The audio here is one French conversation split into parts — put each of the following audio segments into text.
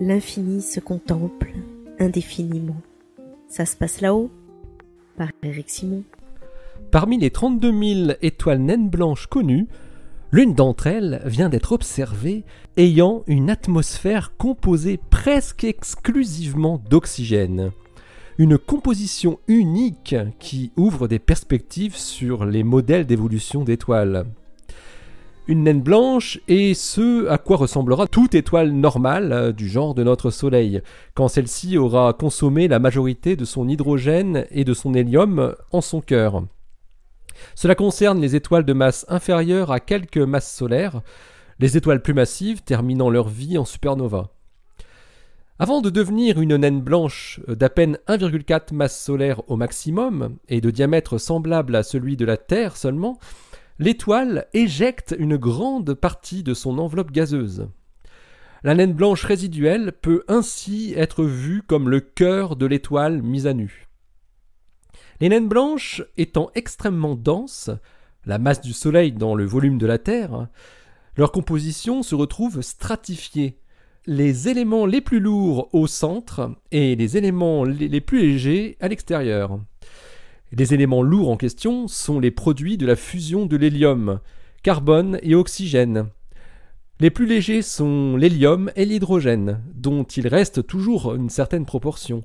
L'infini se contemple indéfiniment. Ça se passe là-haut, par Éric Simon. Parmi les 32 000 étoiles naines blanches connues, l'une d'entre elles vient d'être observée ayant une atmosphère composée presque exclusivement d'oxygène. Une composition unique qui ouvre des perspectives sur les modèles d'évolution d'étoiles. Une naine blanche est ce à quoi ressemblera toute étoile normale du genre de notre Soleil, quand celle-ci aura consommé la majorité de son hydrogène et de son hélium en son cœur. Cela concerne les étoiles de masse inférieure à quelques masses solaires, les étoiles plus massives terminant leur vie en supernova. Avant de devenir une naine blanche d'à peine 1,4 masse solaire au maximum, et de diamètre semblable à celui de la Terre seulement, l'étoile éjecte une grande partie de son enveloppe gazeuse. La naine blanche résiduelle peut ainsi être vue comme le cœur de l'étoile mise à nu. Les naines blanches étant extrêmement denses, la masse du Soleil dans le volume de la Terre, leur composition se retrouve stratifiée. Les éléments les plus lourds au centre et les éléments les plus légers à l'extérieur. Les éléments lourds en question sont les produits de la fusion de l'hélium, carbone et oxygène. Les plus légers sont l'hélium et l'hydrogène, dont il reste toujours une certaine proportion.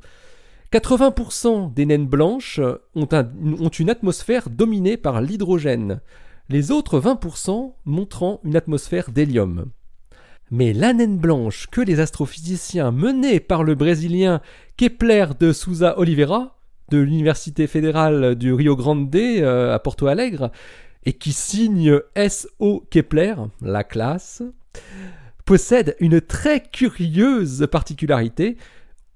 80% des naines blanches ont une atmosphère dominée par l'hydrogène, les autres 20% montrant une atmosphère d'hélium. Mais la naine blanche que les astrophysiciens menés par le Brésilien Kepler de Souza Oliveira, de l'Université fédérale du Rio Grande à Porto Alegre, et qui signe S.O. Kepler, la classe, possède une très curieuse particularité.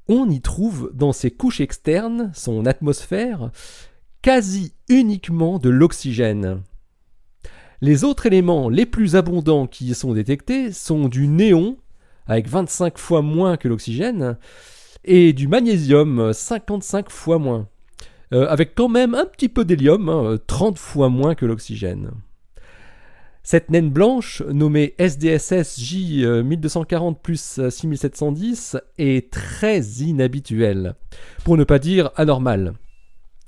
On y trouve dans ses couches externes, son atmosphère, quasi uniquement de l'oxygène. Les autres éléments les plus abondants qui y sont détectés sont du néon, avec 25 fois moins que l'oxygène, et du magnésium, 55 fois moins, avec quand même un petit peu d'hélium, 30 fois moins que l'oxygène. Cette naine blanche, nommée SDSS J 1240 plus 6710, est très inhabituelle, pour ne pas dire anormale,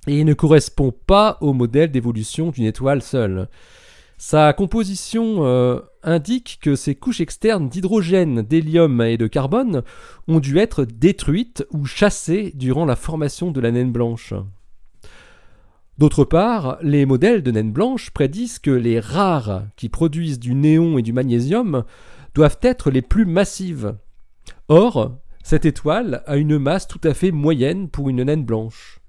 et ne correspond pas au modèle d'évolution d'une étoile seule. Sa composition indique que ces couches externes d'hydrogène, d'hélium et de carbone ont dû être détruites ou chassées durant la formation de la naine blanche. D'autre part, les modèles de naines blanches prédisent que les rares qui produisent du néon et du magnésium doivent être les plus massives. Or, cette étoile a une masse tout à fait moyenne pour une naine blanche.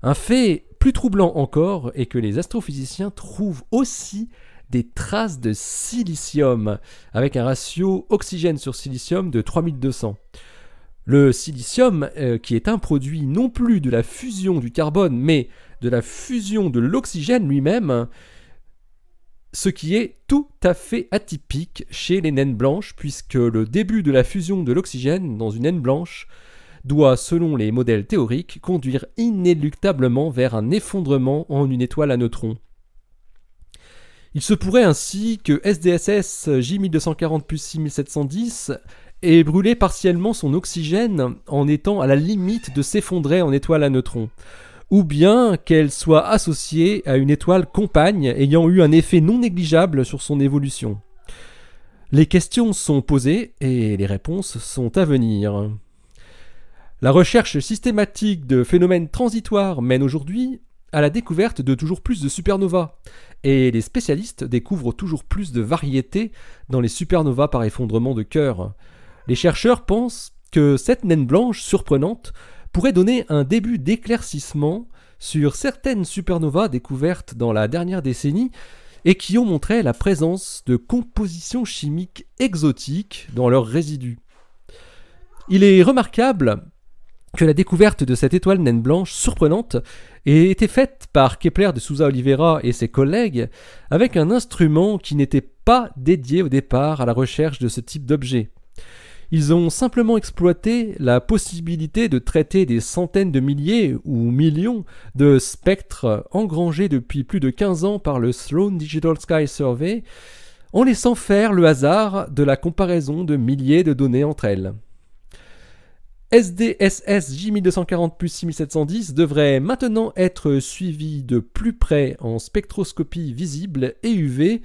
Un fait plus troublant encore est que les astrophysiciens trouvent aussi des traces de silicium, avec un ratio oxygène sur silicium de 3200. Le silicium, qui est un produit non plus de la fusion du carbone, mais de la fusion de l'oxygène lui-même, ce qui est tout à fait atypique chez les naines blanches, puisque le début de la fusion de l'oxygène dans une naine blanche doit, selon les modèles théoriques, conduire inéluctablement vers un effondrement en une étoile à neutrons. Il se pourrait ainsi que SDSS J 1240 plus 6710 ait brûlé partiellement son oxygène en étant à la limite de s'effondrer en étoile à neutrons, ou bien qu'elle soit associée à une étoile compagne ayant eu un effet non négligeable sur son évolution. Les questions sont posées et les réponses sont à venir. La recherche systématique de phénomènes transitoires mène aujourd'hui à la découverte de toujours plus de supernovas, et les spécialistes découvrent toujours plus de variétés dans les supernovas par effondrement de cœur. Les chercheurs pensent que cette naine blanche surprenante pourrait donner un début d'éclaircissement sur certaines supernovas découvertes dans la dernière décennie et qui ont montré la présence de compositions chimiques exotiques dans leurs résidus. Il est remarquable que la découverte de cette étoile naine blanche surprenante ait été faite par Kepler de Souza Oliveira et ses collègues avec un instrument qui n'était pas dédié au départ à la recherche de ce type d'objet. Ils ont simplement exploité la possibilité de traiter des centaines de milliers ou millions de spectres engrangés depuis plus de 15 ans par le Sloan Digital Sky Survey en laissant faire le hasard de la comparaison de milliers de données entre elles. SDSS J1240 plus 6710 devrait maintenant être suivi de plus près en spectroscopie visible et UV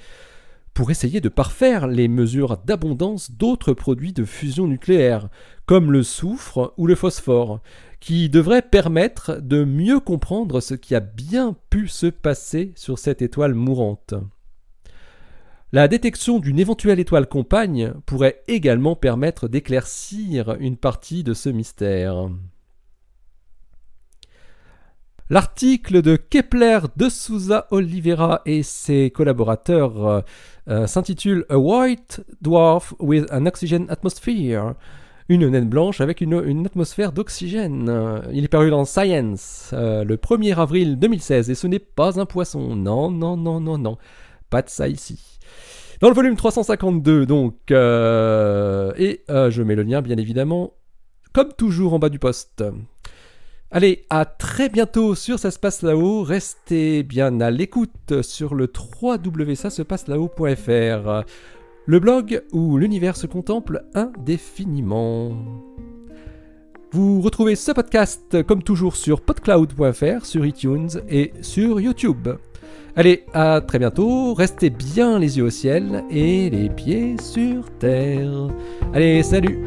pour essayer de parfaire les mesures d'abondance d'autres produits de fusion nucléaire, comme le soufre ou le phosphore, qui devraient permettre de mieux comprendre ce qui a bien pu se passer sur cette étoile mourante. La détection d'une éventuelle étoile compagne pourrait également permettre d'éclaircir une partie de ce mystère. L'article de Kepler de Souza Oliveira et ses collaborateurs s'intitule « A White Dwarf with an Oxygen Atmosphere », une naine blanche avec une atmosphère d'oxygène. Il est paru dans Science le 1er avril 2016 et ce n'est pas un poisson. Non, non, non, non, non. Pas de ça ici. Dans le volume 352, donc, je mets le lien, bien évidemment, comme toujours en bas du post. Allez, à très bientôt sur Ça se passe là-haut. Restez bien à l'écoute sur le www.ça-se-passe-là-haut.fr, le blog où l'univers se contemple indéfiniment. Vous retrouvez ce podcast, comme toujours, sur podcloud.fr, sur iTunes et sur YouTube. Allez, à très bientôt, restez bien les yeux au ciel et les pieds sur terre. Allez, salut!